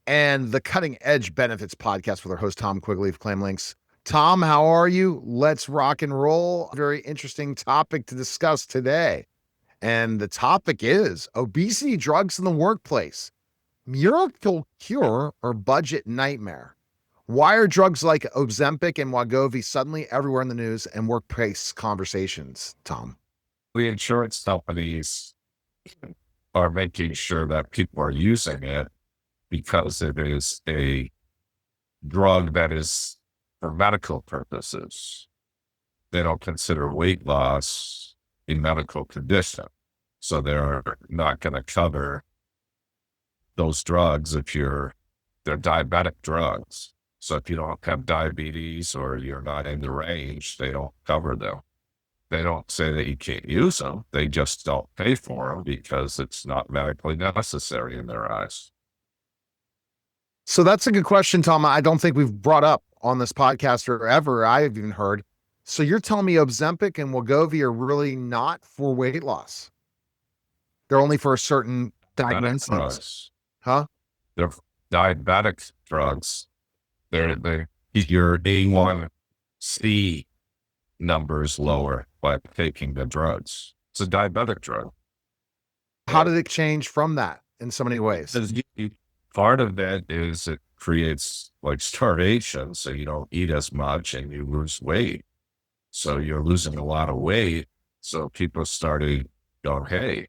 and the Cutting Edge Benefits podcast with our host, Tom Quigley of ClaimLinx. Tom, how are you? Let's rock and roll. Very interesting topic to discuss today. And the topic is obesity drugs in the workplace, miracle cure or budget nightmare. Why are drugs like Ozempic and Wegovy suddenly everywhere in the news and workplace conversations, Tom? The insurance companies are making sure that people are using it because it is a drug that is for medical purposes. They don't consider weight loss a medical condition. So they're not going to cover those drugs they're diabetic drugs. So if you don't have diabetes or you're not in the range, they don't cover them. They don't say that you can't use them. They just don't pay for them because it's not medically necessary in their eyes. So that's a good question, Tom. I don't think we've brought up on this podcast or ever I've even heard. So you're telling me Ozempic and Wegovy are really not for weight loss? They're only for a certain diagnosis, huh? They're diabetic drugs. Your A1C numbers lower by taking the drugs. It's a diabetic drug. How did it change from that in so many ways? Part of that is it creates like starvation, so you don't eat as much and you lose weight. So you're losing a lot of weight. So people started going, hey,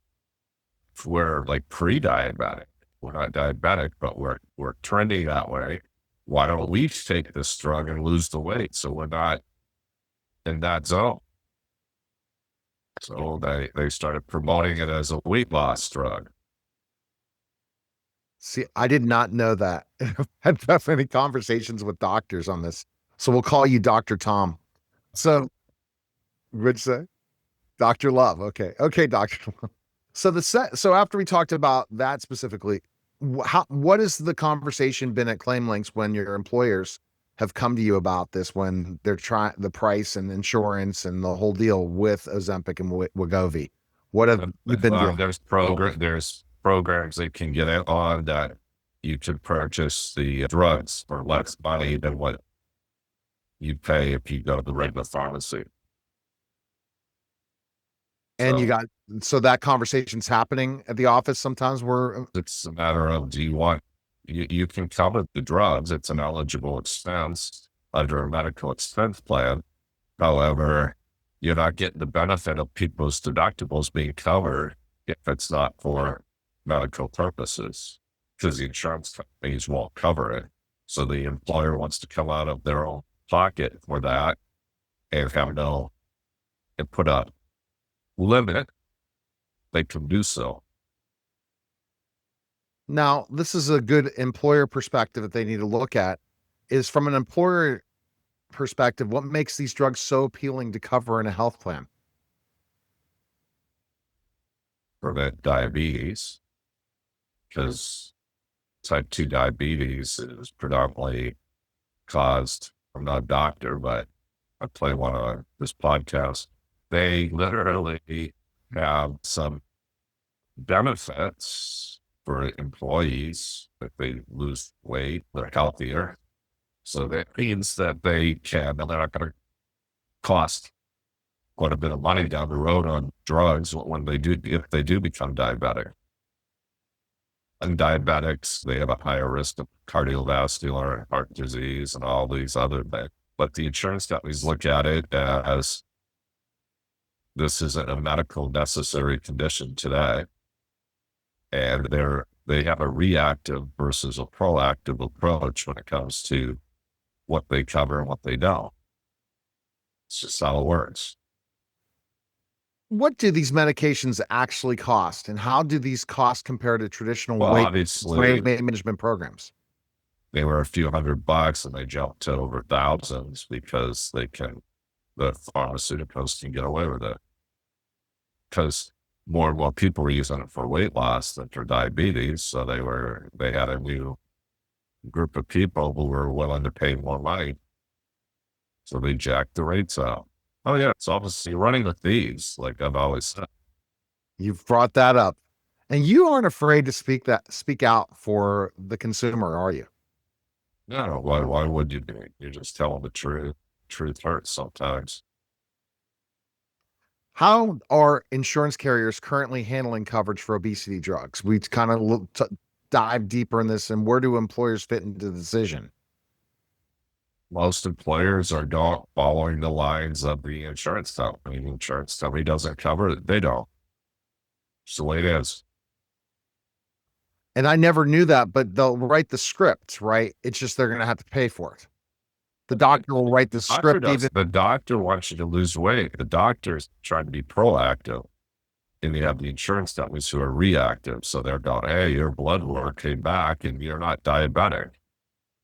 we're like pre-diabetic. We're not diabetic, but we're trending that way. Why don't we take this drug and lose the weight so we're not in that zone? So they started promoting it as a weight loss drug. See, I did not know that. I've had that many conversations with doctors on this. So we'll call you Dr. Tom. So, what'd you say? Dr. Love. Okay. Okay, Dr. Love. So after we talked about that specifically, what has the conversation been at ClaimLinx when your employers have come to you about this, when they're trying the price and insurance and the whole deal with Ozempic and Wegovy? What have you been doing? There's programs they can get it on that you can purchase the drugs for less money than what you pay if you go to the regular pharmacy. And so that conversation's happening at the office sometimes where it's a matter of, you can cover the drugs. It's an eligible expense under a medical expense plan. However, you're not getting the benefit of people's deductibles being covered if it's not for medical purposes, because the insurance companies won't cover it. So the employer wants to come out of their own pocket for that and put a limit. They can do so. Now, this is a good employer perspective that they need to look at. Is from an employer perspective, what makes these drugs so appealing to cover in a health plan? Prevent diabetes, because type 2 diabetes is predominantly caused, I'm not a doctor, but I play one on this podcast. They literally have some benefits for employees. If they lose weight, they're healthier. So that means that they're not going to cost quite a bit of money down the road on drugs if they do become diabetic. And diabetics, they have a higher risk of cardiovascular, heart disease, and all these other things. But the insurance companies look at it as this isn't a medical necessary condition today. And they have a reactive versus a proactive approach when it comes to what they cover and what they don't. It's just how it works. What do these medications actually cost, and how do these costs compare to traditional weight management programs? They were a few $100 and they jumped to over thousands because the pharmaceuticals can get away with it. Because more and more people were using it for weight loss than for diabetes. So they had a new group of people who were willing to pay more money. So they jacked the rates up. Oh yeah. It's obviously running with thieves, like I've always said. You've brought that up. And you aren't afraid to speak out for the consumer, are you? No, why would you be? You're just telling the truth. Truth hurts sometimes. How are insurance carriers currently handling coverage for obesity drugs? We kind of dive deeper in this, and where do employers fit into the decision? Most employers are not following the lines of the insurance company. The insurance company doesn't cover it. They don't. It's the way it is. And I never knew that, but they'll write the script, right? It's just they're going to have to pay for it. The doctor will write the Doctor script does. even. The doctor wants you to lose weight. The doctor's trying to be proactive. And you have the insurance companies who are reactive. So they're going, hey, your blood work came back and you're not diabetic.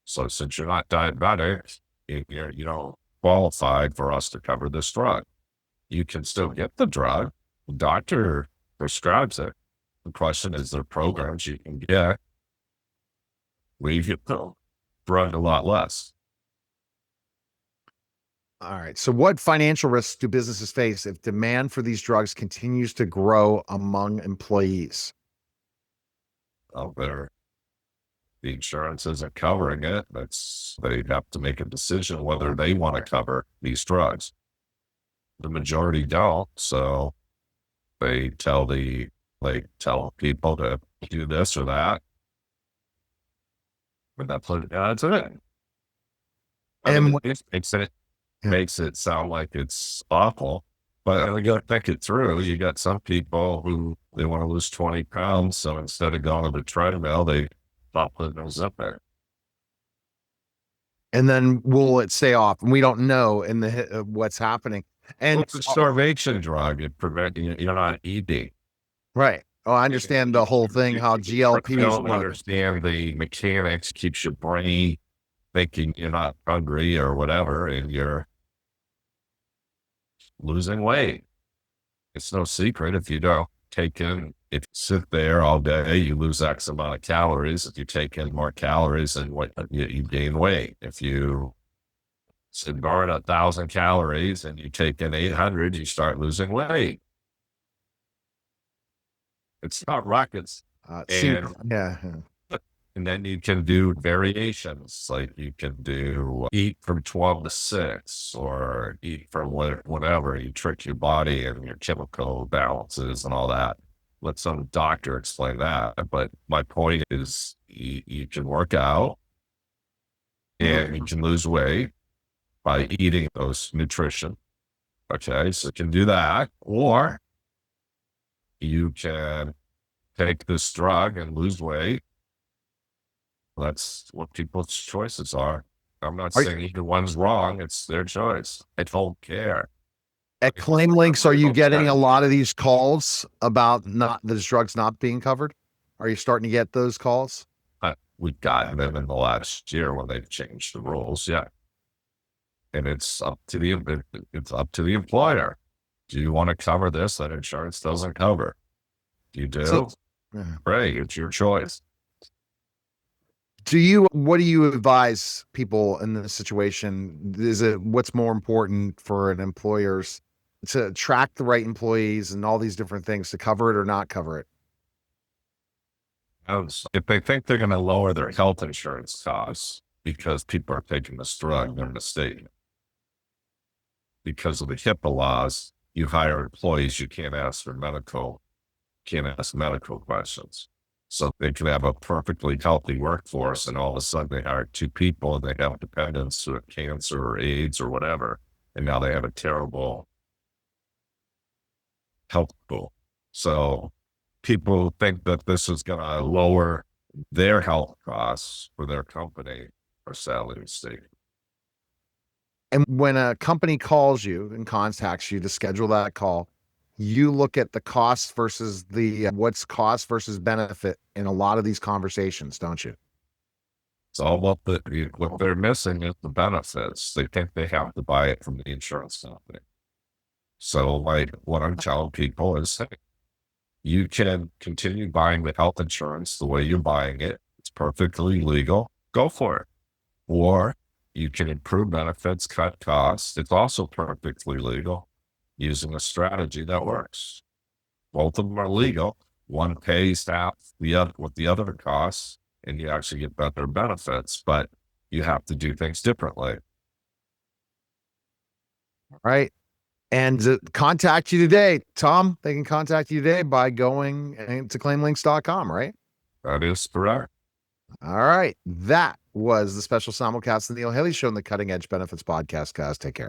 So since you're not diabetic, you don't qualify for us to cover this drug. You can still get the drug. The doctor prescribes it. The question is, there are programs you can get where you get the drug a lot less. All right. So, what financial risks do businesses face if demand for these drugs continues to grow among employees? Out there, the insurance isn't covering it. They have to make a decision whether they want to cover these drugs. The majority don't, so they tell people to do this or that. But that's it. I mean, And it yeah. makes it sound like it's awful, but you got to think it through. You got some people who they want to lose 20 pounds, so instead of going to the treadmill, they stop putting those up there. And then will it stay off? And we don't know in the what's happening. And It's a starvation drug. It prevents you're not eating. right. Oh, I understand the whole thing, how You GLPs don't work. understand the mechanics, keeps your brain thinking you're not hungry or whatever, and you're losing weight. It's no secret if you don't if you sit there all day, you lose X amount of calories. If you take in more calories and you gain weight. If you burn 1,000 calories and you take in 800, you start losing weight. It's not rockets. And Yeah. And then you can do variations, like you can do eat from 12 to 6 or eat from whatever. You trick your body and your chemical balances and all that. Let some doctor explain that. But my point is you can work out and you can lose weight by eating those nutrition. Okay, so you can do that. Or you can take this drug and lose weight. That's what people's choices are. I'm not saying either one's wrong. It's their choice. I don't care. At ClaimLinx, are you getting a lot of these calls about not these drugs not being covered? Are you starting to get those calls? We've gotten them in the last year when they've changed the rules. Yeah. And it's up to the employer. Do you want to cover this that insurance doesn't cover? You do? So, Great. It's your choice. what do you advise people in this situation? What's more important for an employer's to attract the right employees and all these different things to cover it or not cover it? If they think they're going to lower their health insurance costs because people are taking this drug, they're mistaken. Because of the HIPAA laws, you hire employees, you can't ask medical questions. So they can have a perfectly healthy workforce, and all of a sudden they hire 2 people and they have dependents who have cancer or AIDS or whatever, and now they have a terrible health pool. So people think that this is going to lower their health costs for their company are sadly mistaken. And when a company calls you and contacts you to schedule that call, you look at the cost versus what's cost versus benefit in a lot of these conversations, don't you? It's all about what they're missing is the benefits. They think they have to buy it from the insurance company. So like what I'm telling people is, hey, you can continue buying the health insurance the way you're buying it. It's perfectly legal. Go for it. Or you can improve benefits, cut costs. It's also perfectly legal using a strategy that works. Both of them are legal. one pays half the other what the other costs, and you actually get better benefits, but you have to do things differently. All right. And to contact you today, Tom, they can contact you today by going to ClaimLinx.com, right? That is correct. All right. That was the special simulcast of the Neil Haley Show on the Cutting Edge Benefits Podcast, guys. Take care.